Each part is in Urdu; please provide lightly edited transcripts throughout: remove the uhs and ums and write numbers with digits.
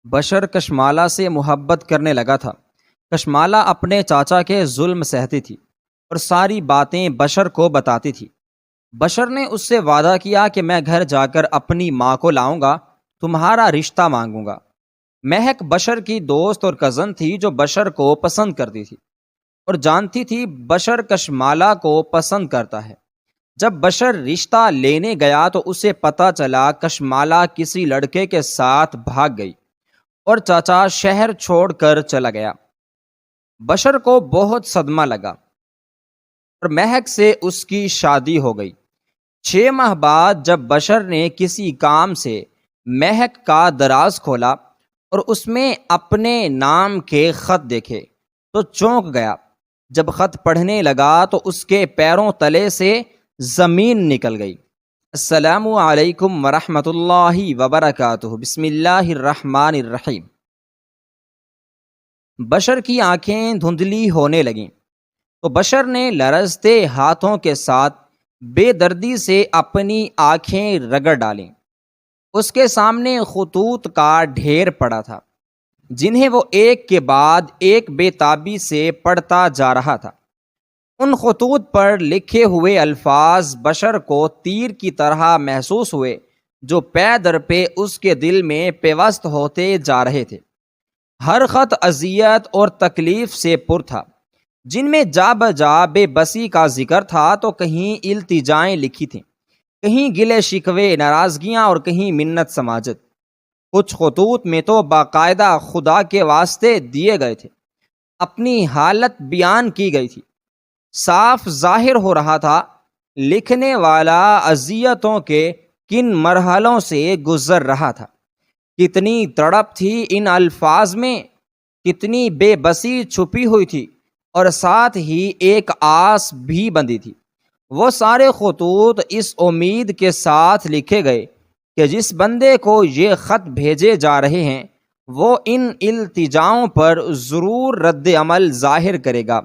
بشر کشمالہ سے محبت کرنے لگا تھا۔ کشمالہ اپنے چاچا کے ظلم سہتی تھی اور ساری باتیں بشر کو بتاتی تھی۔ بشر نے اس سے وعدہ کیا کہ میں گھر جا کر اپنی ماں کو لاؤں گا، تمہارا رشتہ مانگوں گا۔ مہک بشر کی دوست اور کزن تھی جو بشر کو پسند کرتی تھی اور جانتی تھی بشر کشمالہ کو پسند کرتا ہے۔ جب بشر رشتہ لینے گیا تو اسے پتہ چلا کشمالہ کسی لڑکے کے ساتھ بھاگ گئی اور چاچا شہر چھوڑ کر چلا گیا۔ بشر کو بہت صدمہ لگا اور مہک سے اس کی شادی ہو گئی۔ 6 ماہ بعد جب بشر نے کسی کام سے مہک کا دراز کھولا اور اس میں اپنے نام کے خط دیکھے تو چونک گیا۔ جب خط پڑھنے لگا تو اس کے پیروں تلے سے زمین نکل گئی۔ السلام علیکم ورحمۃ اللہ وبرکاتہ۔ بسم اللہ الرحمن الرحیم۔ بشر کی آنکھیں دھندلی ہونے لگیں تو بشر نے لرزتے ہاتھوں کے ساتھ بے دردی سے اپنی آنکھیں رگڑ ڈالیں۔ اس کے سامنے خطوط کا ڈھیر پڑا تھا جنہیں وہ ایک کے بعد ایک بے تابی سے پڑھتا جا رہا تھا۔ ان خطوط پر لکھے ہوئے الفاظ بشر کو تیر کی طرح محسوس ہوئے جو پے در پہ اس کے دل میں پیوست ہوتے جا رہے تھے۔ ہر خط اذیت اور تکلیف سے پر تھا، جن میں جا بجا بے بسی کا ذکر تھا تو کہیں التجائیں لکھی تھیں، کہیں گلے شکوے ناراضگیاں اور کہیں منت سماجت۔ کچھ خطوط میں تو باقاعدہ خدا کے واسطے دیے گئے تھے، اپنی حالت بیان کی گئی تھی۔ صاف ظاہر ہو رہا تھا لکھنے والا اذیتوں کے کن مرحلوں سے گزر رہا تھا۔ کتنی تڑپ تھی ان الفاظ میں، کتنی بے بسی چھپی ہوئی تھی، اور ساتھ ہی ایک آس بھی بندھی تھی۔ وہ سارے خطوط اس امید کے ساتھ لکھے گئے کہ جس بندے کو یہ خط بھیجے جا رہے ہیں وہ ان التجاؤں پر ضرور رد عمل ظاہر کرے گا۔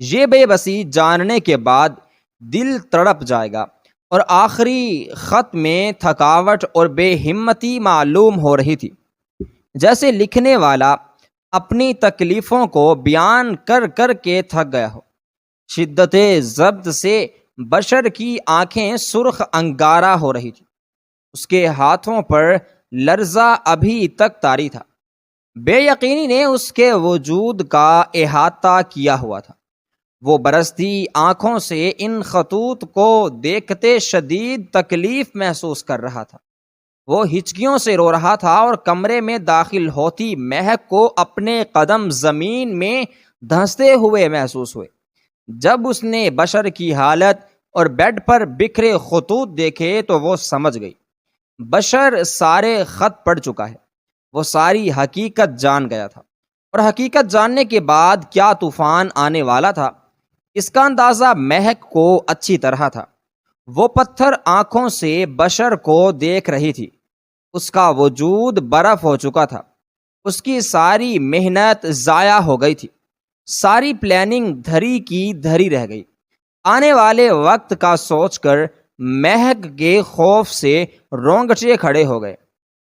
یہ بے بسی جاننے کے بعد دل تڑپ جائے گا، اور آخری خط میں تھکاوٹ اور بے ہمتی معلوم ہو رہی تھی، جیسے لکھنے والا اپنی تکلیفوں کو بیان کر کر کے تھک گیا ہو۔ شدت ضبط سے بشر کی آنکھیں سرخ انگارہ ہو رہی تھی، اس کے ہاتھوں پر لرزہ ابھی تک طاری تھا۔ بے یقینی نے اس کے وجود کا احاطہ کیا ہوا تھا۔ وہ برستی آنکھوں سے ان خطوط کو دیکھتے شدید تکلیف محسوس کر رہا تھا۔ وہ ہچکیوں سے رو رہا تھا اور کمرے میں داخل ہوتی مہک کو اپنے قدم زمین میں دھنستے ہوئے محسوس ہوئے۔ جب اس نے بشر کی حالت اور بیڈ پر بکھرے خطوط دیکھے تو وہ سمجھ گئی بشر سارے خط پڑھ چکا ہے۔ وہ ساری حقیقت جان گیا تھا، اور حقیقت جاننے کے بعد کیا طوفان آنے والا تھا اس کا اندازہ مہک کو اچھی طرح تھا۔ وہ پتھر آنکھوں سے بشر کو دیکھ رہی تھی۔ اس کا وجود برف ہو چکا تھا، اس کی ساری محنت ضائع ہو گئی تھی، ساری پلاننگ دھری کی دھری رہ گئی۔ آنے والے وقت کا سوچ کر مہک کے خوف سے رونگٹے کھڑے ہو گئے۔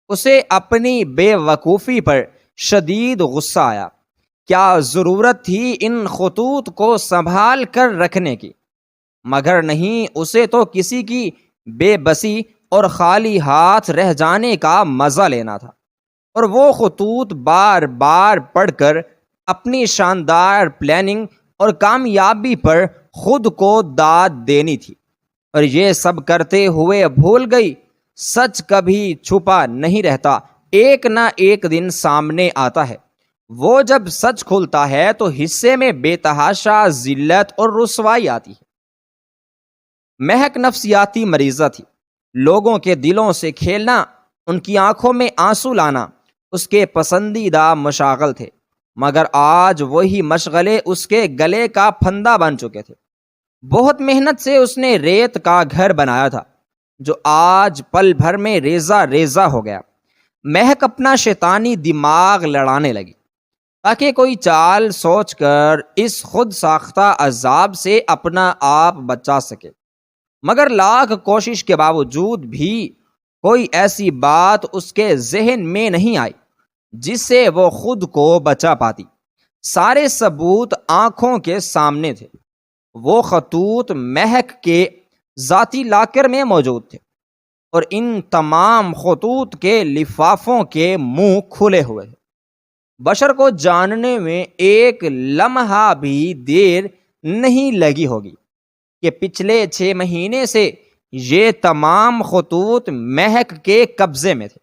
اسے اپنی بے وقوفی پر شدید غصہ آیا۔ کیا ضرورت تھی ان خطوط کو سنبھال کر رکھنے کی؟ مگر نہیں، اسے تو کسی کی بے بسی اور خالی ہاتھ رہ جانے کا مزہ لینا تھا، اور وہ خطوط بار بار پڑھ کر اپنی شاندار پلاننگ اور کامیابی پر خود کو داد دینی تھی۔ اور یہ سب کرتے ہوئے بھول گئی سچ کبھی چھپا نہیں رہتا، ایک نہ ایک دن سامنے آتا ہے۔ وہ جب سچ کھلتا ہے تو حصے میں بے تحاشا ذلت اور رسوائی آتی ہے۔ مہک نفسیاتی مریضہ تھی۔ لوگوں کے دلوں سے کھیلنا، ان کی آنکھوں میں آنسو لانا اس کے پسندیدہ مشاغل تھے، مگر آج وہی مشغلے اس کے گلے کا پھندا بن چکے تھے۔ بہت محنت سے اس نے ریت کا گھر بنایا تھا جو آج پل بھر میں ریزہ ریزہ ہو گیا۔ مہک اپنا شیطانی دماغ لڑانے لگی تاکہ کوئی چال سوچ کر اس خود ساختہ عذاب سے اپنا آپ بچا سکے، مگر لاکھ کوشش کے باوجود بھی کوئی ایسی بات اس کے ذہن میں نہیں آئی جس سے وہ خود کو بچا پاتی۔ سارے ثبوت آنکھوں کے سامنے تھے۔ وہ خطوط مہک کے ذاتی لاکر میں موجود تھے اور ان تمام خطوط کے لفافوں کے منہ کھلے ہوئے تھے۔ بشر کو جاننے میں ایک لمحہ بھی دیر نہیں لگی ہوگی کہ پچھلے 6 مہینے سے یہ تمام خطوط مہک کے قبضے میں تھے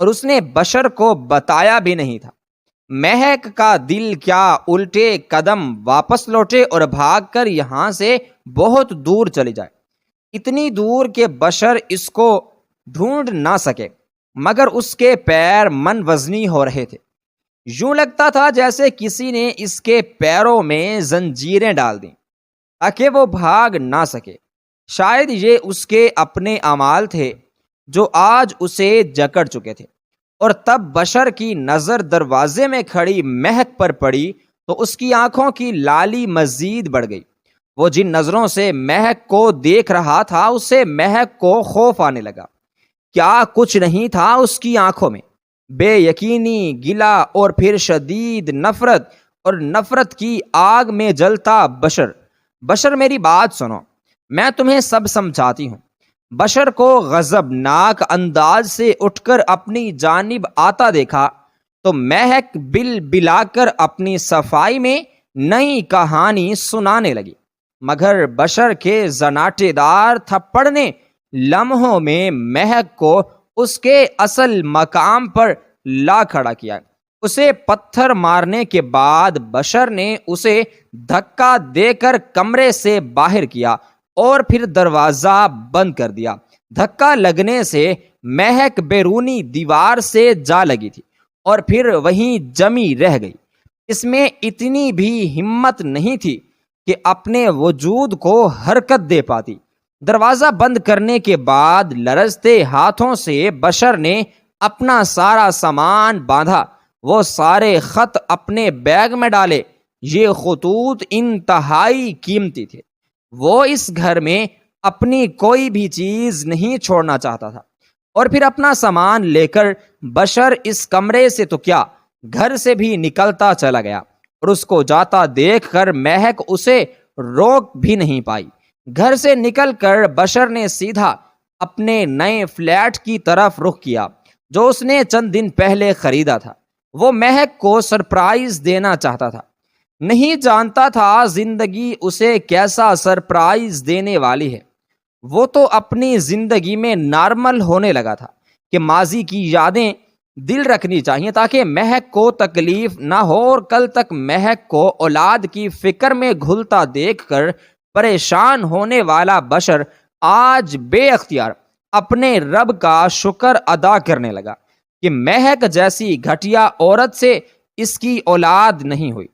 اور اس نے بشر کو بتایا بھی نہیں تھا۔ مہک کا دل کیا الٹے قدم واپس لوٹے اور بھاگ کر یہاں سے بہت دور چلی جائے، اتنی دور کہ بشر اس کو ڈھونڈ نہ سکے، مگر اس کے پیر من وزنی ہو رہے تھے۔ یوں لگتا تھا جیسے کسی نے اس کے پیروں میں زنجیریں ڈال دیں تاکہ وہ بھاگ نہ سکے۔ شاید یہ اس کے اپنے اعمال تھے جو آج اسے جکڑ چکے تھے، اور تب بشر کی نظر دروازے میں کھڑی مہک پر پڑی تو اس کی آنکھوں کی لالی مزید بڑھ گئی۔ وہ جن نظروں سے مہک کو دیکھ رہا تھا اس سے مہک کو خوف آنے لگا۔ کیا کچھ نہیں تھا اس کی آنکھوں میں؟ بے یقینی، گلہ اور پھر شدید نفرت، اور نفرت کی آگ میں جلتا بشر میری بات سنو، میں تمہیں سب سمجھاتی ہوں۔ بشر کو غضبناک انداز سے اٹھ کر اپنی جانب آتا دیکھا تو مہک بل بلا کر اپنی صفائی میں نئی کہانی سنانے لگی، مگر بشر کے زناٹے دار تھپڑ نے لمحوں میں مہک کو اس کے اصل مقام پر لا کھڑا کیا۔ اسے پتھر مارنے کے بعد بشر نے اسے دھکا دے کر کمرے سے باہر کیا اور پھر دروازہ بند کر دیا۔ دھکا لگنے سے مہک بیرونی دیوار سے جا لگی تھی اور پھر وہیں جمی رہ گئی۔ اس میں اتنی بھی ہمت نہیں تھی کہ اپنے وجود کو حرکت دے پاتی۔ دروازہ بند کرنے کے بعد لرزتے ہاتھوں سے بشر نے اپنا سارا سامان باندھا، وہ سارے خط اپنے بیگ میں ڈالے۔ یہ خطوط انتہائی قیمتی تھے۔ وہ اس گھر میں اپنی کوئی بھی چیز نہیں چھوڑنا چاہتا تھا، اور پھر اپنا سامان لے کر بشر اس کمرے سے تو کیا، گھر سے بھی نکلتا چلا گیا، اور اس کو جاتا دیکھ کر مہک اسے روک بھی نہیں پائی۔ گھر سے نکل کر بشر نے سیدھا اپنے نئے فلیٹ کی طرف رخ کیا جو اس نے چند دن پہلے خریدا تھا۔ وہ مہک کو سرپرائز دینا چاہتا تھا، نہیں جانتا تھا زندگی اسے کیسا سرپرائز دینے والی ہے۔ وہ تو اپنی زندگی میں نارمل ہونے لگا تھا کہ ماضی کی یادیں دل رکھنی چاہیے تاکہ مہک کو تکلیف نہ ہو، اور کل تک مہک کو اولاد کی فکر میں گھلتا دیکھ کر پریشان ہونے والا بشر آج بے اختیار اپنے رب کا شکر ادا کرنے لگا کہ مہک جیسی گھٹیا عورت سے اس کی اولاد نہیں ہوئی۔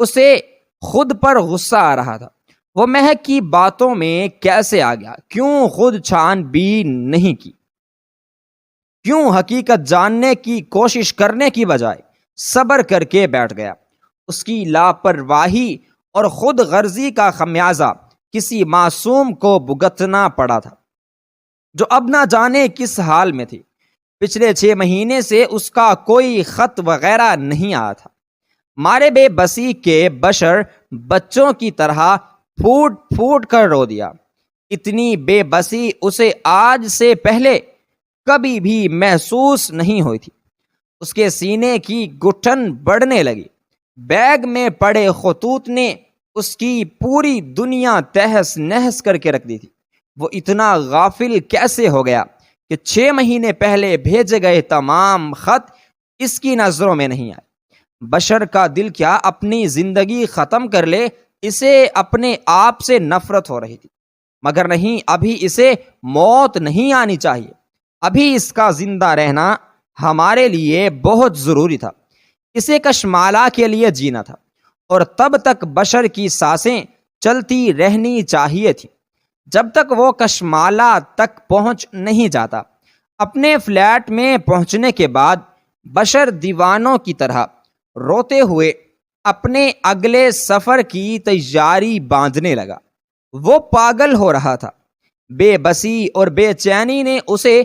اسے خود پر غصہ آ رہا تھا، وہ مہک کی باتوں میں کیسے آ گیا؟ کیوں خود چھان بین نہیں کی؟ کیوں حقیقت جاننے کی کوشش کرنے کی بجائے صبر کر کے بیٹھ گیا؟ اس کی لاپرواہی اور خود غرضی کا خمیازہ کسی معصوم کو بھگتنا پڑا تھا جو اب نہ جانے کس حال میں تھی۔ پچھلے 6 مہینے سے اس کا کوئی خط وغیرہ نہیں آیا تھا۔ مارے بے بسی کے بشر بچوں کی طرح پھوٹ پھوٹ کر رو دیا۔ اتنی بے بسی اسے آج سے پہلے کبھی بھی محسوس نہیں ہوئی تھی۔ اس کے سینے کی گٹھن بڑھنے لگی۔ بیگ میں پڑے خطوط نے اس کی پوری دنیا تہس نہس کر کے رکھ دی تھی۔ وہ اتنا غافل کیسے ہو گیا کہ 6 مہینے پہلے بھیجے گئے تمام خط اس کی نظروں میں نہیں آئے۔ بشر کا دل کیا اپنی زندگی ختم کر لے، اسے اپنے آپ سے نفرت ہو رہی تھی، مگر نہیں، ابھی اسے موت نہیں آنی چاہیے، ابھی اس کا زندہ رہنا ہمارے لیے بہت ضروری تھا۔ اسے کشمالہ کے لیے جینا تھا، اور تب تک بشر کی سانسیں چلتی رہنی چاہیے تھی جب تک وہ کشمالہ تک پہنچ نہیں جاتا۔ اپنے فلیٹ میں پہنچنے کے بعد بشر دیوانوں کی طرح روتے ہوئے اپنے اگلے سفر کی تیاری باندھنے لگا۔ وہ پاگل ہو رہا تھا۔ بے بسی اور بے چینی نے اسے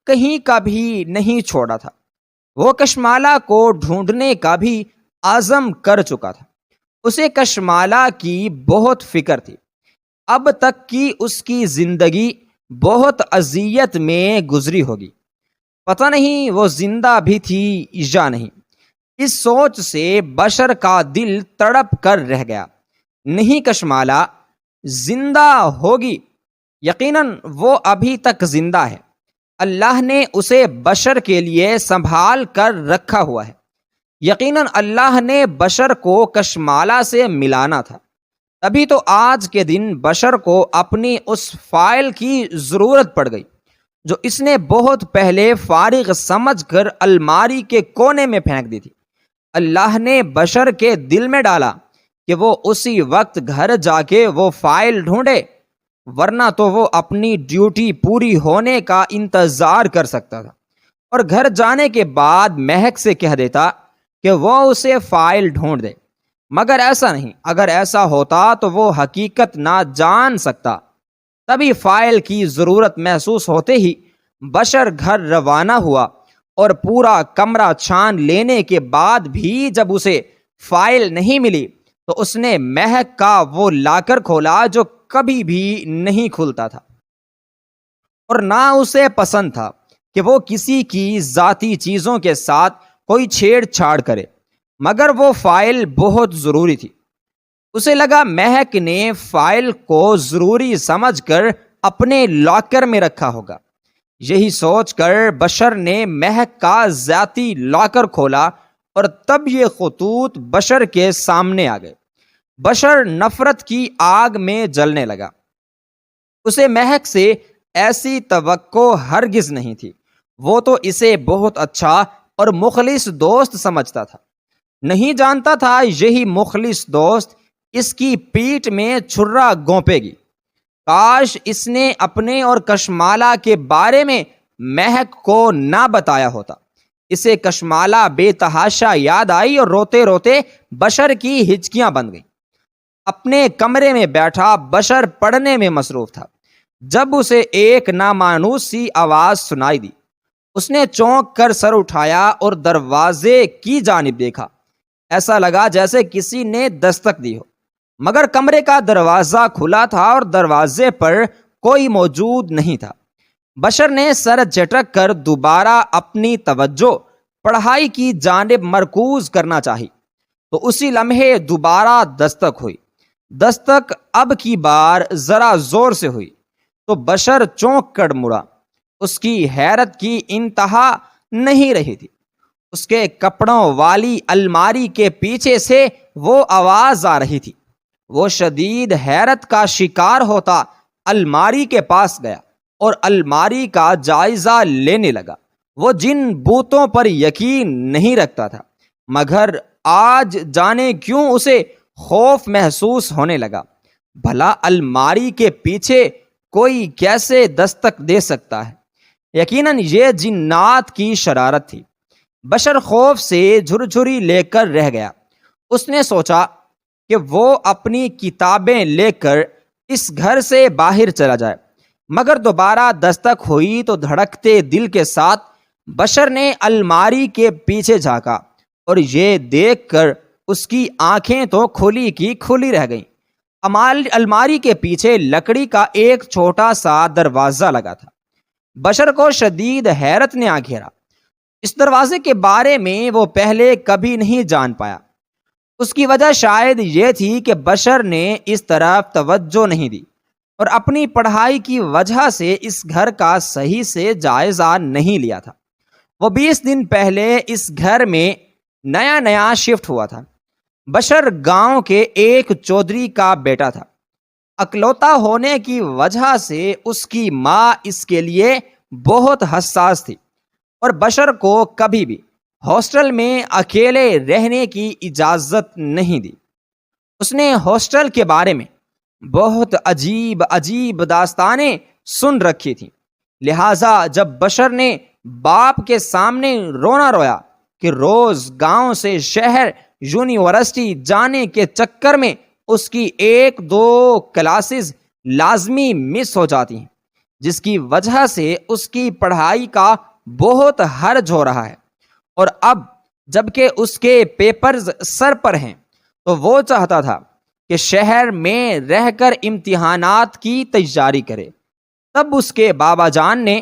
کہیں کا بھی نہیں چھوڑا تھا۔ وہ کشمالہ کو ڈھونڈنے کا بھی عزم کر چکا تھا۔ اسے کشمالہ کی بہت فکر تھی۔ اب تک کی اس کی زندگی بہت اذیت میں گزری ہوگی، پتہ نہیں وہ زندہ بھی تھی یا نہیں۔ اس سوچ سے بشر کا دل تڑپ کر رہ گیا۔ نہیں، کشمالہ زندہ ہوگی، یقیناً وہ ابھی تک زندہ ہے۔ اللہ نے اسے بشر کے لیے سنبھال کر رکھا ہوا ہے۔ یقیناً اللہ نے بشر کو کشمالہ سے ملانا تھا، تبھی تو آج کے دن بشر کو اپنی اس فائل کی ضرورت پڑ گئی جو اس نے بہت پہلے فارغ سمجھ کر الماری کے کونے میں پھینک دی تھی۔ اللہ نے بشر کے دل میں ڈالا کہ وہ اسی وقت گھر جا کے وہ فائل ڈھونڈے، ورنہ تو وہ اپنی ڈیوٹی پوری ہونے کا انتظار کر سکتا تھا اور گھر جانے کے بعد مہک سے کہہ دیتا کہ وہ اسے فائل ڈھونڈ دے، مگر ایسا نہیں۔ اگر ایسا ہوتا تو وہ حقیقت نہ جان سکتا۔ تبھی فائل کی ضرورت محسوس ہوتے ہی بشر گھر روانہ ہوا، اور پورا کمرہ چھان لینے کے بعد بھی جب اسے فائل نہیں ملی تو اس نے مہک کا وہ لاکر کھولا جو کبھی بھی نہیں کھلتا تھا، اور نہ اسے پسند تھا کہ وہ کسی کی ذاتی چیزوں کے ساتھ کوئی چھیڑ چھاڑ کرے، مگر وہ فائل بہت ضروری تھی۔ اسے لگا مہک نے فائل کو ضروری سمجھ کر اپنے لاکر میں رکھا ہوگا۔ یہی سوچ کر بشر نے مہک کا ذاتی لاکر کھولا، اور تب یہ خطوط بشر کے سامنے آ گئے۔ بشر نفرت کی آگ میں جلنے لگا۔ اسے مہک سے ایسی توقع ہرگز نہیں تھی۔ وہ تو اسے بہت اچھا اور مخلص دوست سمجھتا تھا۔ نہیں جانتا تھا یہی مخلص دوست اس کی پیٹھ میں چھرا گونپے گی۔ کاش اس نے اپنے اور کشمالہ کے بارے میں مہک کو نہ بتایا ہوتا۔ اسے کشمالہ بے تحاشا یاد آئی اور روتے روتے بشر کی ہچکیاں بن گئیں۔ اپنے کمرے میں بیٹھا بشر پڑھنے میں مصروف تھا جب اسے ایک نامانوس سی آواز سنائی دی۔ اس نے چونک کر سر اٹھایا اور دروازے کی جانب دیکھا۔ ایسا لگا جیسے کسی نے دستک دی ہو، مگر کمرے کا دروازہ کھلا تھا اور دروازے پر کوئی موجود نہیں تھا۔ بشر نے سر جھٹک کر دوبارہ اپنی توجہ پڑھائی کی جانب مرکوز کرنا چاہی تو اسی لمحے دوبارہ دستک ہوئی۔ دستک اب کی بار ذرا زور سے ہوئی تو بشر چونک کر مڑا۔ اس کی حیرت کی انتہا نہیں رہی تھی۔ اس کے کپڑوں والی الماری کے پیچھے سے وہ آواز آ رہی تھی۔ وہ شدید حیرت کا شکار ہوتا الماری کے پاس گیا اور الماری کا جائزہ لینے لگا۔ وہ جن بوتوں پر یقین نہیں رکھتا تھا، مگر آج جانے کیوں اسے خوف محسوس ہونے لگا۔ بھلا الماری کے پیچھے کوئی کیسے دستک دے سکتا ہے؟ یقیناً یہ جنات کی شرارت تھی۔ بشر خوف سے جھرجھری لے کر رہ گیا۔ اس نے سوچا کہ وہ اپنی کتابیں لے کر اس گھر سے باہر چلا جائے، مگر دوبارہ دستک ہوئی تو دھڑکتے دل کے ساتھ بشر نے الماری کے پیچھے جھانکا، اور یہ دیکھ کر اس کی آنکھیں تو کھلی کی کھلی رہ گئیں۔ الماری کے پیچھے لکڑی کا ایک چھوٹا سا دروازہ لگا تھا۔ بشر کو شدید حیرت نے آ گھیرا۔ اس دروازے کے بارے میں وہ پہلے کبھی نہیں جان پایا۔ اس کی وجہ شاید یہ تھی کہ بشر نے اس طرف توجہ نہیں دی اور اپنی پڑھائی کی وجہ سے اس گھر کا صحیح سے جائزہ نہیں لیا تھا۔ وہ 20 دن پہلے اس گھر میں نیا شفٹ ہوا تھا۔ بشر گاؤں کے ایک چودھری کا بیٹا تھا۔ اکلوتا ہونے کی وجہ سے اس کی ماں اس کے لیے بہت حساس تھی اور بشر کو کبھی بھی ہاسٹل میں اکیلے رہنے کی اجازت نہیں دی۔ اس نے ہاسٹل کے بارے میں بہت عجیب داستانیں سن رکھی تھیں، لہٰذا جب بشر نے باپ کے سامنے رونا رویا کہ روز گاؤں سے شہر یونیورسٹی جانے کے چکر میں اس کی 1-2 کلاسز لازمی مس ہو جاتی ہیں، جس کی وجہ سے اس کی پڑھائی کا بہت حرج ہو رہا ہے، اور اب جب کہ اس کے پیپرز سر پر ہیں تو وہ چاہتا تھا کہ شہر میں رہ کر امتحانات کی تیاری کرے۔ تب اس کے بابا جان نے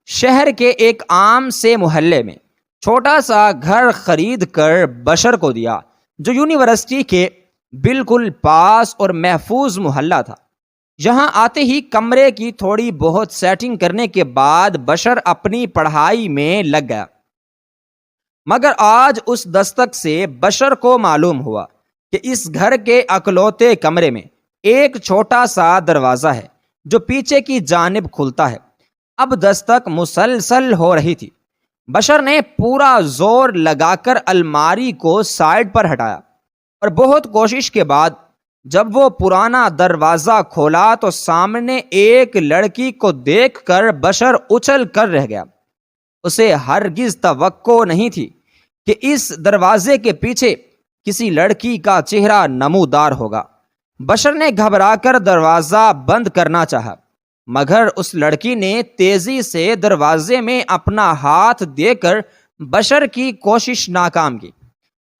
شہر کے ایک عام سے محلے میں چھوٹا سا گھر خرید کر بشر کو دیا، جو یونیورسٹی کے بالکل پاس اور محفوظ محلہ تھا۔ یہاں آتے ہی کمرے کی تھوڑی بہت سیٹنگ کرنے کے بعد بشر اپنی پڑھائی میں لگ گیا۔ مگر آج اس دستک سے بشر کو معلوم ہوا کہ اس گھر کے اکلوتے کمرے میں ایک چھوٹا سا دروازہ ہے جو پیچھے کی جانب کھلتا ہے۔ اب دستک مسلسل ہو رہی تھی۔ بشر نے پورا زور لگا کر الماری کو سائڈ پر ہٹایا، اور بہت کوشش کے بعد جب وہ پرانا دروازہ کھولا تو سامنے ایک لڑکی کو دیکھ کر بشر اچھل کر رہ گیا۔ اسے ہرگز توقع نہیں تھی کہ اس دروازے کے پیچھے کسی لڑکی کا چہرہ نمودار ہوگا۔ بشر نے گھبرا کر دروازہ بند کرنا چاہا، مگر اس لڑکی نے تیزی سے دروازے میں اپنا ہاتھ دے کر بشر کی کوشش ناکام کی۔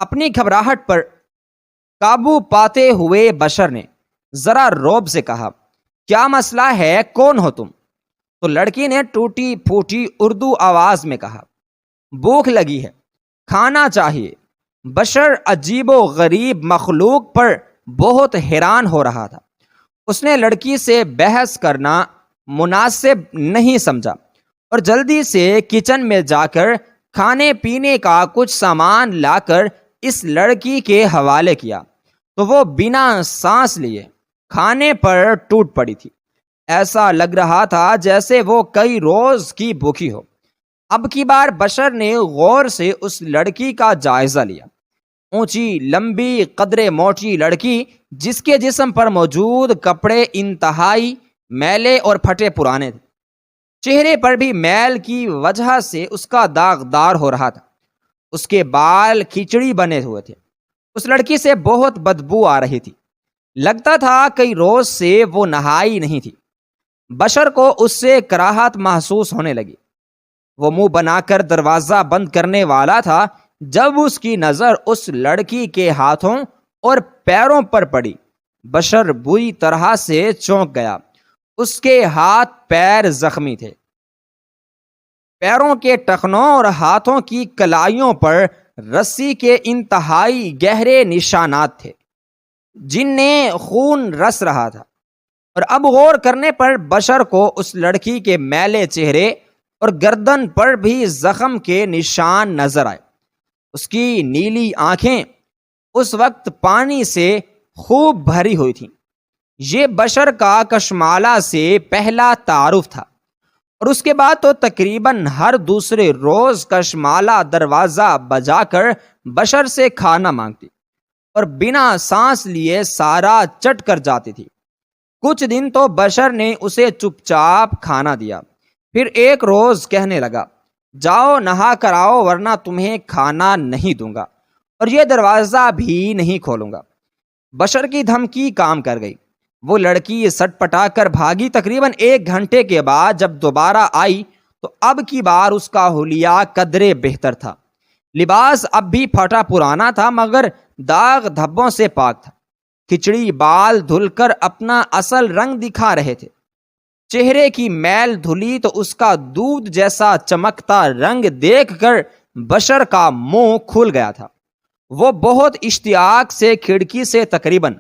اپنی گھبراہٹ پر قابو پاتے ہوئے بشر نے ذرا رعب سے کہا، کیا مسئلہ ہے، کون ہو تم؟ تو لڑکی نے ٹوٹی پھوٹی اردو آواز میں کہا، بھوک لگی ہے، کھانا چاہیے۔ بشر عجیب و غریب مخلوق پر بہت حیران ہو رہا تھا۔ اس نے لڑکی سے بحث کرنا مناسب نہیں سمجھا اور جلدی سے کچن میں جا کر کھانے پینے کا کچھ سامان لا کر اس لڑکی کے حوالے کیا تو وہ بنا سانس لیے کھانے پر ٹوٹ پڑی تھی۔ ایسا لگ رہا تھا جیسے وہ کئی روز کی بھوکی ہو۔ اب کی بار بشر نے غور سے اس لڑکی کا جائزہ لیا۔ اونچی لمبی قدرے موٹی لڑکی جس کے جسم پر موجود کپڑے انتہائی میلے اور پھٹے پرانے تھے، چہرے پر بھی میل کی وجہ سے اس کا داغدار ہو رہا تھا۔ اس کے بال کھچڑی بنے ہوئے تھے۔ اس لڑکی سے بہت بدبو آ رہی تھی، لگتا تھا کئی روز سے وہ نہائی نہیں تھی۔ بشر کو اس سے کراہت محسوس ہونے لگی۔ وہ منہ بنا کر دروازہ بند کرنے والا تھا جب اس کی نظر اس لڑکی کے ہاتھوں اور پیروں پر پڑی۔ بشر بری طرح سے چونک گیا۔ اس کے ہاتھ پیر زخمی تھے۔ پیروں کے ٹخنوں اور ہاتھوں کی کلائیوں پر رسی کے انتہائی گہرے نشانات تھے جن نے خون رس رہا تھا، اور اب غور کرنے پر بشر کو اس لڑکی کے میلے چہرے اور گردن پر بھی زخم کے نشان نظر آئے۔ اس کی نیلی آنکھیں اس وقت پانی سے خوب بھری ہوئی تھیں۔ یہ بشر کا کشمالہ سے پہلا تعارف تھا، اور اس کے بعد تو تقریباً ہر دوسرے روز کشمالہ دروازہ بجا کر بشر سے کھانا مانگتی اور بنا سانس لیے سارا چٹ کر جاتی تھی۔ کچھ دن تو بشر نے اسے چپ چاپ کھانا دیا، پھر ایک روز کہنے لگا، جاؤ نہا کر آؤ ورنہ تمہیں کھانا نہیں دوں گا اور یہ دروازہ بھی نہیں کھولوں گا۔ بشر کی دھمکی کام کر گئی۔ وہ لڑکی سٹ پٹا کر بھاگی۔ تقریباً 1 گھنٹے کے بعد جب دوبارہ آئی تو اب کی بار اس کا حلیہ قدرے بہتر تھا۔ لباس اب بھی پھٹا پرانا تھا مگر داغ دھبوں سے پاک تھا۔ کھچڑی بال دھل کر اپنا اصل رنگ دکھا رہے تھے۔ چہرے کی میل دھلی تو اس کا دودھ جیسا چمکتا رنگ دیکھ کر بشر کا منہ کھل گیا تھا۔ وہ بہت اشتیاق سے کھڑکی سے تقریباً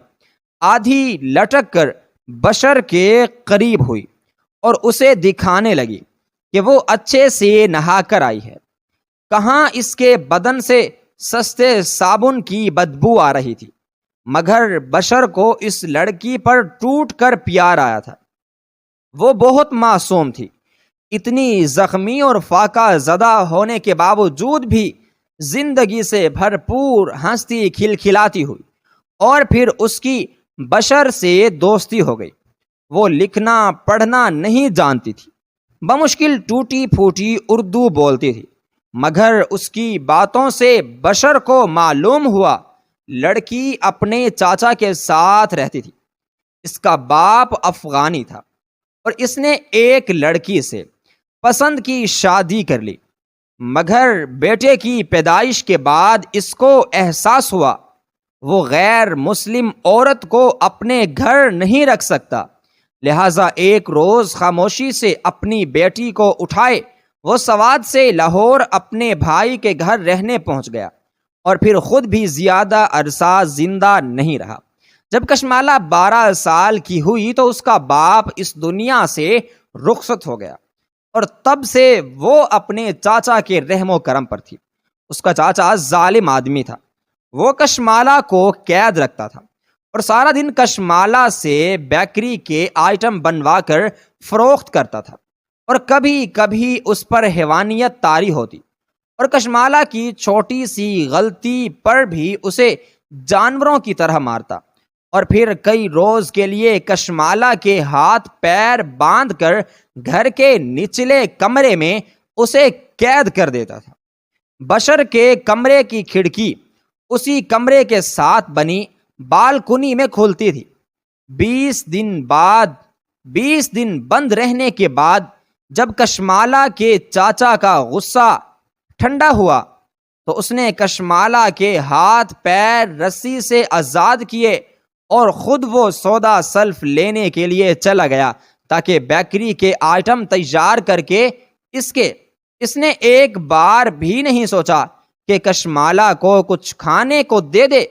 آدھی لٹک کر بشر کے قریب ہوئی اور اسے دکھانے لگی کہ وہ اچھے سے نہا کر آئی ہے۔ کہاں اس کے بدن سے سستے صابن کی بدبو آ رہی تھی، مگر بشر کو اس لڑکی پر ٹوٹ کر پیار آیا تھا۔ وہ بہت معصوم تھی۔ اتنی زخمی اور فاقہ زدہ ہونے کے باوجود بھی زندگی سے بھرپور ہنستی کھلکھلاتی ہوئی، اور پھر اس کی بشر سے دوستی ہو گئی۔ وہ لکھنا پڑھنا نہیں جانتی تھی، بمشکل ٹوٹی پھوٹی اردو بولتی تھی، مگر اس کی باتوں سے بشر کو معلوم ہوا لڑکی اپنے چاچا کے ساتھ رہتی تھی۔ اس کا باپ افغانی تھا اور اس نے ایک لڑکی سے پسند کی شادی کر لی، مگر بیٹے کی پیدائش کے بعد اس کو احساس ہوا وہ غیر مسلم عورت کو اپنے گھر نہیں رکھ سکتا، لہٰذا ایک روز خاموشی سے اپنی بیٹی کو اٹھائے وہ سوات سے لاہور اپنے بھائی کے گھر رہنے پہنچ گیا اور پھر خود بھی زیادہ عرصہ زندہ نہیں رہا۔ جب کشمالہ 12 سال کی ہوئی تو اس کا باپ اس دنیا سے رخصت ہو گیا، اور تب سے وہ اپنے چاچا کے رحم و کرم پر تھی۔ اس کا چاچا ظالم آدمی تھا، وہ کشمالہ کو قید رکھتا تھا اور سارا دن کشمالہ سے بیکری کے آئٹم بنوا کر فروخت کرتا تھا، اور کبھی کبھی اس پر حیوانیت طاری ہوتی اور کشمالہ کی چھوٹی سی غلطی پر بھی اسے جانوروں کی طرح مارتا، اور پھر کئی روز کے لیے کشمالہ کے ہاتھ پیر باندھ کر گھر کے نچلے کمرے میں اسے قید کر دیتا تھا۔ بشر کے کمرے کی کھڑکی اسی کمرے کے ساتھ بنی بالکنی میں کھلتی تھی۔ 20 دن بند رہنے کے بعد جب کشمالہ کے چاچا کا غصہ ٹھنڈا ہوا تو اس نے کشمالہ کے ہاتھ پیر رسی سے آزاد کیے اور خود وہ سودا سلف لینے کے لیے چلا گیا تاکہ بیکری کے آئٹم تیار کر کے اس نے ایک بار بھی نہیں سوچا کہ کشمالہ کو کچھ کھانے کو دے دے۔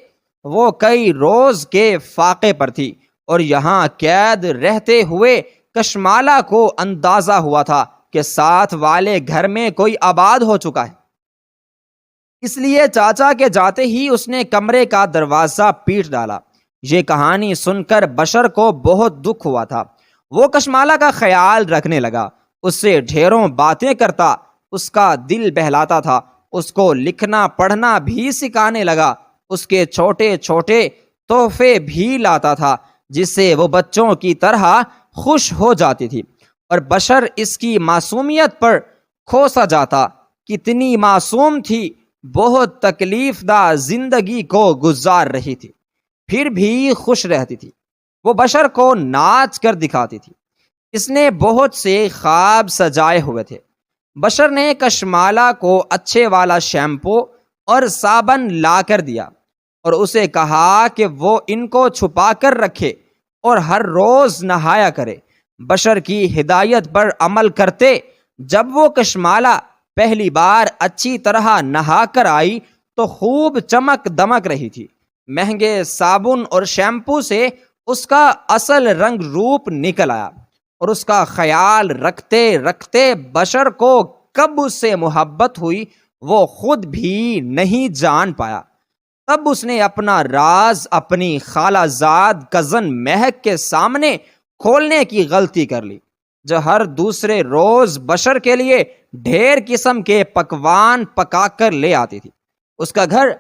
وہ کئی روز کے فاقے پر تھی اور یہاں قید رہتے ہوئے کشمالہ کو اندازہ ہوا تھا کہ ساتھ والے گھر میں کوئی آباد ہو چکا ہے، اس لیے چاچا کے جاتے ہی اس نے کمرے کا دروازہ پیٹ ڈالا۔ یہ کہانی سن کر بشر کو بہت دکھ ہوا تھا، وہ کشمالہ کا خیال رکھنے لگا، اس سے ڈھیروں باتیں کرتا، اس کا دل بہلاتا تھا، اس کو لکھنا پڑھنا بھی سکھانے لگا، اس کے چھوٹے چھوٹے تحفے بھی لاتا تھا جس سے وہ بچوں کی طرح خوش ہو جاتی تھی، اور بشر اس کی معصومیت پر کھوسا جاتا۔ کتنی معصوم تھی، بہت تکلیف دہ زندگی کو گزار رہی تھی، پھر بھی خوش رہتی تھی۔ وہ بشر کو ناچ کر دکھاتی تھی۔ اس نے بہت سے خواب سجائے ہوئے تھے۔ بشر نے کشمالہ کو اچھے والا شیمپو اور صابن لا کر دیا اور اسے کہا کہ وہ ان کو چھپا کر رکھے اور ہر روز نہایا کرے۔ بشر کی ہدایت پر عمل کرتے جب وہ کشمالہ پہلی بار اچھی طرح نہا کر آئی تو خوب چمک دمک رہی تھی۔ مہنگے صابن اور شیمپو سے اس کا اصل رنگ روپ نکل آیا، اور اس کا خیال رکھتے رکھتے بشر کو کب اس سے محبت ہوئی وہ خود بھی نہیں جان پایا۔ تب اس نے اپنا راز اپنی خالہ زاد کزن مہک کے سامنے کھولنے کی غلطی کر لی، جو ہر دوسرے روز بشر کے لیے ڈھیر قسم کے پکوان پکا کر لے آتی تھی۔ اس کا گھر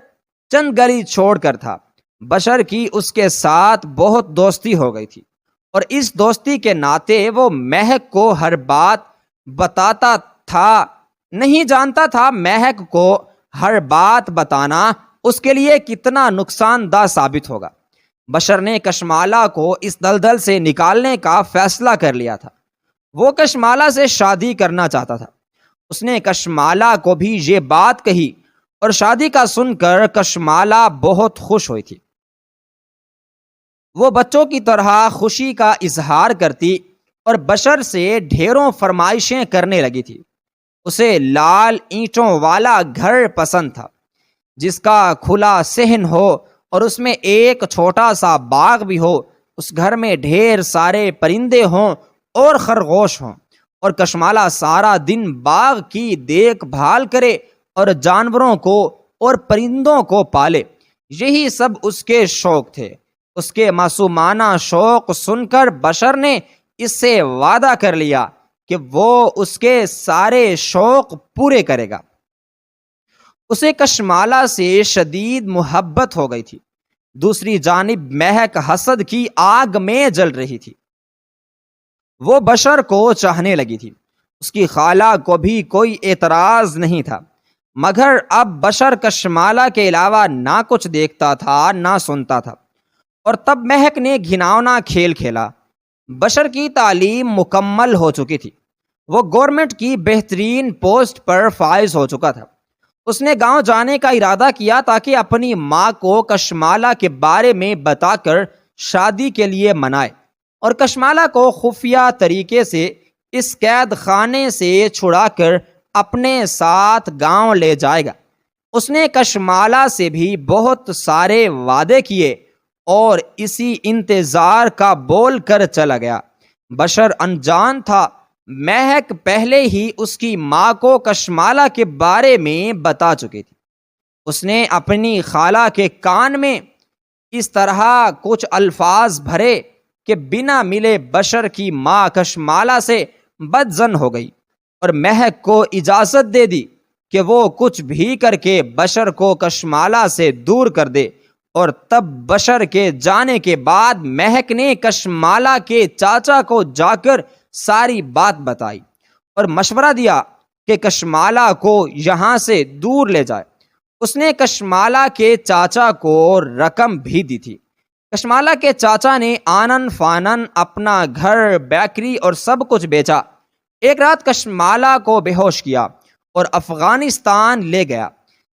چند گلی چھوڑ کر تھا۔ بشر کی اس کے ساتھ بہت دوستی ہو گئی تھی، اور اس دوستی کے ناطے وہ مہک کو ہر بات بتاتا تھا۔ نہیں جانتا تھا مہک کو ہر بات بتانا اس کے لیے کتنا نقصان دہ ثابت ہوگا۔ بشر نے کشمالہ کو اس دلدل سے نکالنے کا فیصلہ کر لیا تھا۔ وہ کشمالہ سے شادی کرنا چاہتا تھا۔ اس نے کشمالہ کو بھی یہ بات کہی، اور شادی کا سن کر کشمالہ بہت خوش ہوئی تھی۔ وہ بچوں کی طرح خوشی کا اظہار کرتی اور بشر سے ڈھیروں فرمائشیں کرنے لگی تھی۔ اسے لال اینٹوں والا گھر پسند تھا جس کا کھلا صحن ہو اور اس میں ایک چھوٹا سا باغ بھی ہو، اس گھر میں ڈھیر سارے پرندے ہوں اور خرگوش ہوں، اور کشمالہ سارا دن باغ کی دیکھ بھال کرے اور جانوروں کو اور پرندوں کو پالے۔ یہی سب اس کے شوق تھے۔ اس کے معصومانہ شوق سن کر بشر نے اس سے وعدہ کر لیا کہ وہ اس کے سارے شوق پورے کرے گا۔ اسے کشمالہ سے شدید محبت ہو گئی تھی۔ دوسری جانب مہک حسد کی آگ میں جل رہی تھی۔ وہ بشر کو چاہنے لگی تھی۔ اس کی خالہ کو بھی کوئی اعتراض نہیں تھا، مگر اب بشر کشمالہ کے علاوہ نہ کچھ دیکھتا تھا نہ سنتا تھا۔ اور تب مہک نے گھناؤنا کھیل کھیلا۔ بشر کی تعلیم مکمل ہو چکی تھی، وہ گورنمنٹ کی بہترین پوسٹ پر فائز ہو چکا تھا۔ اس نے گاؤں جانے کا ارادہ کیا تاکہ اپنی ماں کو کشمالہ کے بارے میں بتا کر شادی کے لیے منائے، اور کشمالہ کو خفیہ طریقے سے اس قید خانے سے چھڑا کر اپنے ساتھ گاؤں لے جائے گا۔ اس نے کشمالہ سے بھی بہت سارے وعدے کیے اور اسی انتظار کا بول کر چلا گیا۔ بشر انجان تھا، مہک پہلے ہی اس کی ماں کو کشمالہ کے بارے میں بتا چکی تھی۔ اس نے اپنی خالہ کے کان میں اس طرح کچھ الفاظ بھرے کہ بنا ملے بشر کی ماں کشمالہ سے بدظن ہو گئی، اور مہک کو اجازت دے دی کہ وہ کچھ بھی کر کے بشر کو کشمالہ سے دور کر دے۔ اور تب بشر کے جانے کے بعد مہک نے کشمالہ کے چاچا کو جا کر ساری بات بتائی اور مشورہ دیا کہ کشمالہ کو یہاں سے دور لے جائے۔ اس نے کشمالہ کے چاچا کو رقم بھی دی تھی۔ کشمالہ کے چاچا نے آنن فانن اپنا گھر، بیکری اور سب کچھ بیچا۔ ایک رات کشمالہ کو بے ہوش کیا اور افغانستان لے گیا۔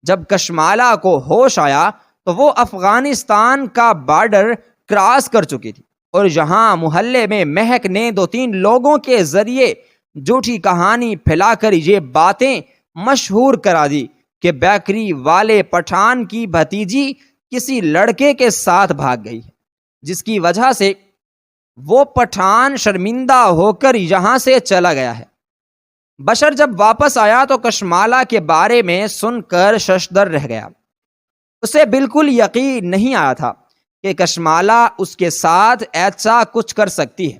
جب کشمالہ کو ہوش آیا تو وہ افغانستان کا بارڈر کراس کر چکی تھی، اور یہاں محلے میں مہک نے 2-3 لوگوں کے ذریعے جھوٹی کہانی پھیلا کر یہ باتیں مشہور کرا دی کہ بیکری والے پٹھان کی بھتیجی کسی لڑکے کے ساتھ بھاگ گئی ہے، جس کی وجہ سے وہ پٹھان شرمندہ ہو کر یہاں سے چلا گیا ہے۔ بشر جب واپس آیا تو کشمالہ کے بارے میں سن کر ششدر رہ گیا۔ اسے بالکل یقین نہیں آیا تھا کہ کشمالہ اس کے ساتھ ایسا کچھ کر سکتی ہے۔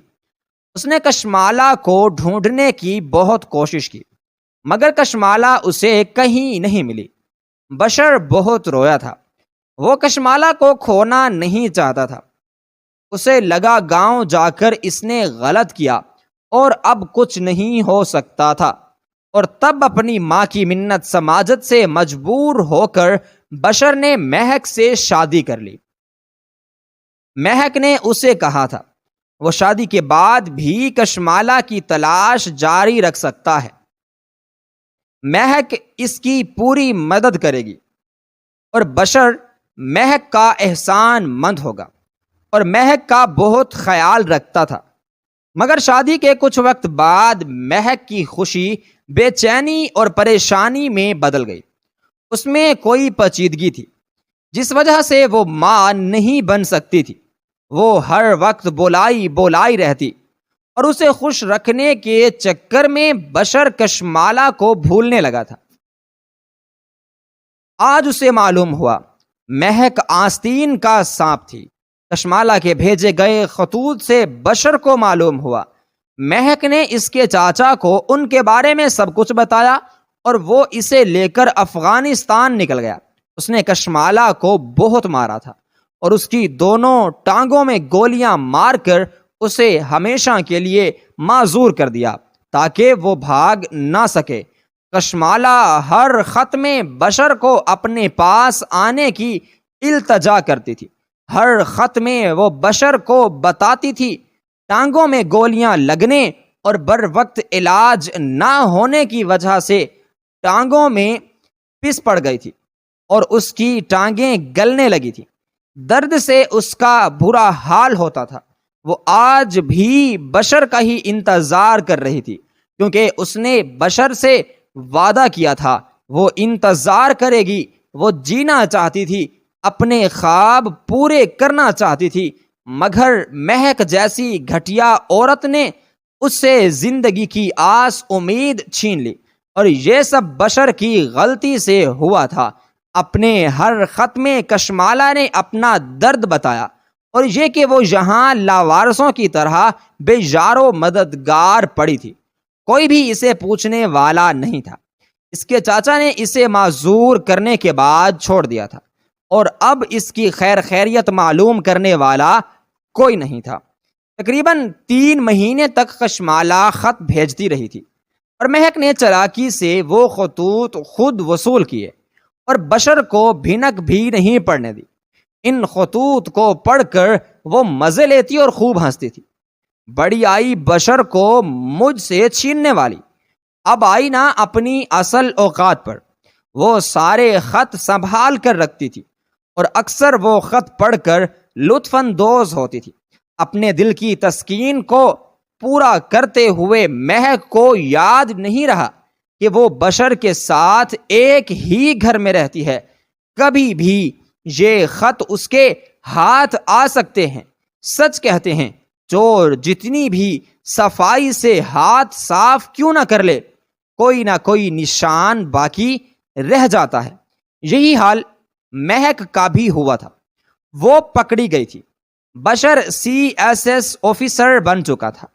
اس نے کشمالہ کو ڈھونڈنے کی بہت کوشش کی، مگر کشمالہ اسے کہیں نہیں ملی۔ بشر بہت رویا تھا، وہ کشمالہ کو کھونا نہیں چاہتا تھا۔ اسے لگا گاؤں جا کر اس نے غلط کیا اور اب کچھ نہیں ہو سکتا تھا، اور تب اپنی ماں کی منت سماجت سے مجبور ہو کر بشر نے مہک سے شادی کر لی۔ مہک نے اسے کہا تھا وہ شادی کے بعد بھی کشمالہ کی تلاش جاری رکھ سکتا ہے، مہک اس کی پوری مدد کرے گی، اور بشر مہک کا احسان مند ہوگا اور مہک کا بہت خیال رکھتا تھا۔ مگر شادی کے کچھ وقت بعد مہک کی خوشی بے چینی اور پریشانی میں بدل گئی۔ اس میں کوئی پیچیدگی تھی جس وجہ سے وہ ماں نہیں بن سکتی تھی۔ وہ ہر وقت بولائی رہتی، اور اسے خوش رکھنے کے چکر میں بشر کشمالہ کو بھولنے لگا تھا۔ آج اسے معلوم ہوا مہک آستین کا سانپ تھی۔ کشمالہ کے بھیجے گئے خطوط سے بشر کو معلوم ہوا مہک نے اس کے چاچا کو ان کے بارے میں سب کچھ بتایا، اور وہ اسے لے کر افغانستان نکل گیا۔ اس نے کشمالہ کو بہت مارا تھا اور اس کی دونوں ٹانگوں میں گولیاں مار کر اسے ہمیشہ کے لیے معذور کر دیا تاکہ وہ بھاگ نہ سکے۔ کشمالہ ہر خط میں بشر کو اپنے پاس آنے کی التجا کرتی تھی۔ ہر خط میں وہ بشر کو بتاتی تھی ٹانگوں میں گولیاں لگنے اور بر وقت علاج نہ ہونے کی وجہ سے ٹانگوں میں پس پڑ گئی تھی اور اس کی ٹانگیں گلنے لگی تھی۔ درد سے اس کا برا حال ہوتا تھا۔ وہ آج بھی بشر کا ہی انتظار کر رہی تھی، کیونکہ اس نے بشر سے وعدہ کیا تھا وہ انتظار کرے گی۔ وہ جینا چاہتی تھی، اپنے خواب پورے کرنا چاہتی تھی، مگر مہک جیسی گھٹیا عورت نے اس سے زندگی کی آس امید چھین لی، اور یہ سب بشر کی غلطی سے ہوا تھا۔ اپنے ہر خط میں کشمالہ نے اپنا درد بتایا، اور یہ کہ وہ یہاں لاوارثوں کی طرح بے یار و مددگار پڑی تھی، کوئی بھی اسے پوچھنے والا نہیں تھا۔ اس کے چاچا نے اسے معذور کرنے کے بعد چھوڑ دیا تھا، اور اب اس کی خیریت معلوم کرنے والا کوئی نہیں تھا۔ تقریباً 3 مہینے تک کشمالہ خط بھیجتی رہی تھی، اور مہک نے چلاکی سے وہ خطوط خود وصول کیے اور بشر کو بھنک بھی نہیں پڑنے دی۔ ان خطوط کو پڑھ کر وہ مزے لیتی اور خوب ہنستی تھی۔ بڑی آئی بشر کو مجھ سے چھیننے والی، اب آئی نا اپنی اصل اوقات پر۔ وہ سارے خط سنبھال کر رکھتی تھی اور اکثر وہ خط پڑھ کر لطف اندوز ہوتی تھی۔ اپنے دل کی تسکین کو پورا کرتے ہوئے مہک کو یاد نہیں رہا کہ وہ بشر کے ساتھ ایک ہی گھر میں رہتی ہے، کبھی بھی یہ خط اس کے ہاتھ آ سکتے ہیں۔ سچ کہتے ہیں چور جتنی بھی صفائی سے ہاتھ صاف کیوں نہ کر لے، کوئی نہ کوئی نشان باقی رہ جاتا ہے۔ یہی حال مہک کا بھی ہوا تھا۔ وہ پکڑی گئی تھی۔ بشر CSS آفیسر بن چکا تھا،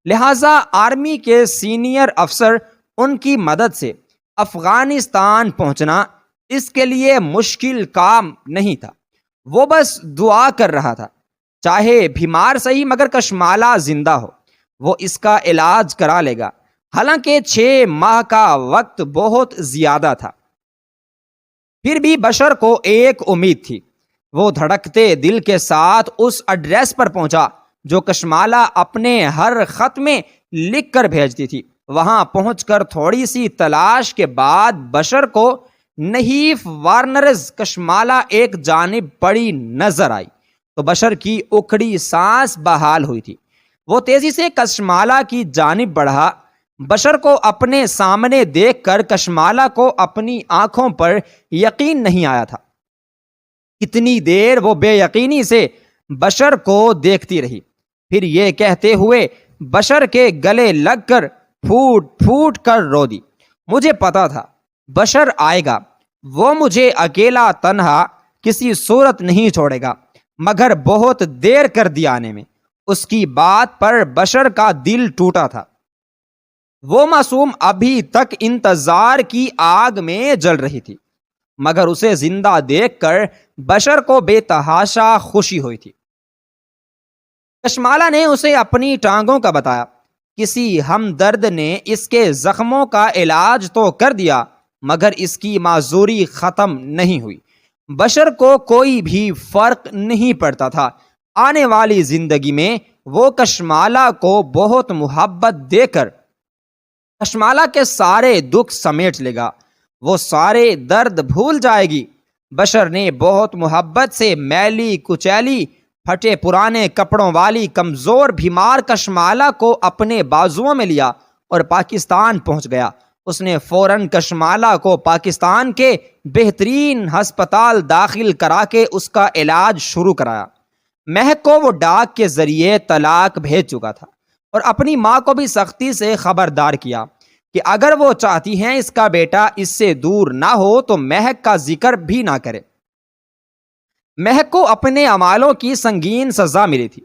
لہذا آرمی کے سینئر افسر ان کی مدد سے افغانستان پہنچنا اس کے لیے مشکل کام نہیں تھا۔ وہ بس دعا کر رہا تھا، چاہے بیمار صحیح مگر کشمالہ زندہ ہو، وہ اس کا علاج کرا لے گا۔ حالانکہ 6 ماہ کا وقت بہت زیادہ تھا، پھر بھی بشر کو ایک امید تھی۔ وہ دھڑکتے دل کے ساتھ اس ایڈریس پر پہنچا جو کشمالہ اپنے ہر خط میں لکھ کر بھیجتی تھی۔ وہاں پہنچ کر تھوڑی سی تلاش کے بعد بشر کو نحیف وارنرز کشمالہ ایک جانب پڑی نظر آئی تو بشر کی اکھڑی سانس بحال ہوئی تھی۔ وہ تیزی سے کشمالہ کی جانب بڑھا۔ بشر کو اپنے سامنے دیکھ کر کشمالہ کو اپنی آنکھوں پر یقین نہیں آیا تھا۔ کتنی دیر وہ بے یقینی سے بشر کو دیکھتی رہی، پھر یہ کہتے ہوئے بشر کے گلے لگ کر پھوٹ پھوٹ کر رو دی، مجھے پتا تھا بشر آئے گا، وہ مجھے اکیلا تنہا کسی صورت نہیں چھوڑے گا، مگر بہت دیر کر دی آنے میں۔ اس کی بات پر بشر کا دل ٹوٹا تھا۔ وہ معصوم ابھی تک انتظار کی آگ میں جل رہی تھی، مگر اسے زندہ دیکھ کر بشر کو بے تحاشا خوشی ہوئی تھی۔ کشمالہ نے اسے اپنی ٹانگوں کا بتایا۔ کسی ہمدرد نے اس کے زخموں کا علاج تو کر دیا، مگر اس کی معذوری ختم نہیں ہوئی۔ بشر کو کوئی بھی فرق نہیں پڑتا تھا۔ آنے والی زندگی میں وہ کشمالہ کو بہت محبت دے کر کشمالہ کے سارے دکھ سمیٹ لے گا، وہ سارے درد بھول جائے گی۔ بشر نے بہت محبت سے میلی کچیلی پھٹے پرانے کپڑوں والی کمزور بیمار کشمالہ کو اپنے بازوؤں میں لیا اور پاکستان پہنچ گیا۔ اس نے فوراً کشمالہ کو پاکستان کے بہترین ہسپتال داخل کرا کے اس کا علاج شروع کرایا۔ مہک کو وہ ڈاک کے ذریعے طلاق بھیج چکا تھا اور اپنی ماں کو بھی سختی سے خبردار کیا کہ اگر وہ چاہتی ہیں اس کا بیٹا اس سے دور نہ ہو تو مہک کا ذکر بھی نہ کرے۔ مہک کو اپنے اعمالوں کی سنگین سزا ملی تھی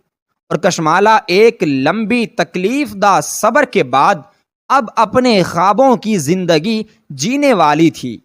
اور کشمالہ ایک لمبی تکلیف دہ صبر کے بعد اب اپنے خوابوں کی زندگی جینے والی تھی۔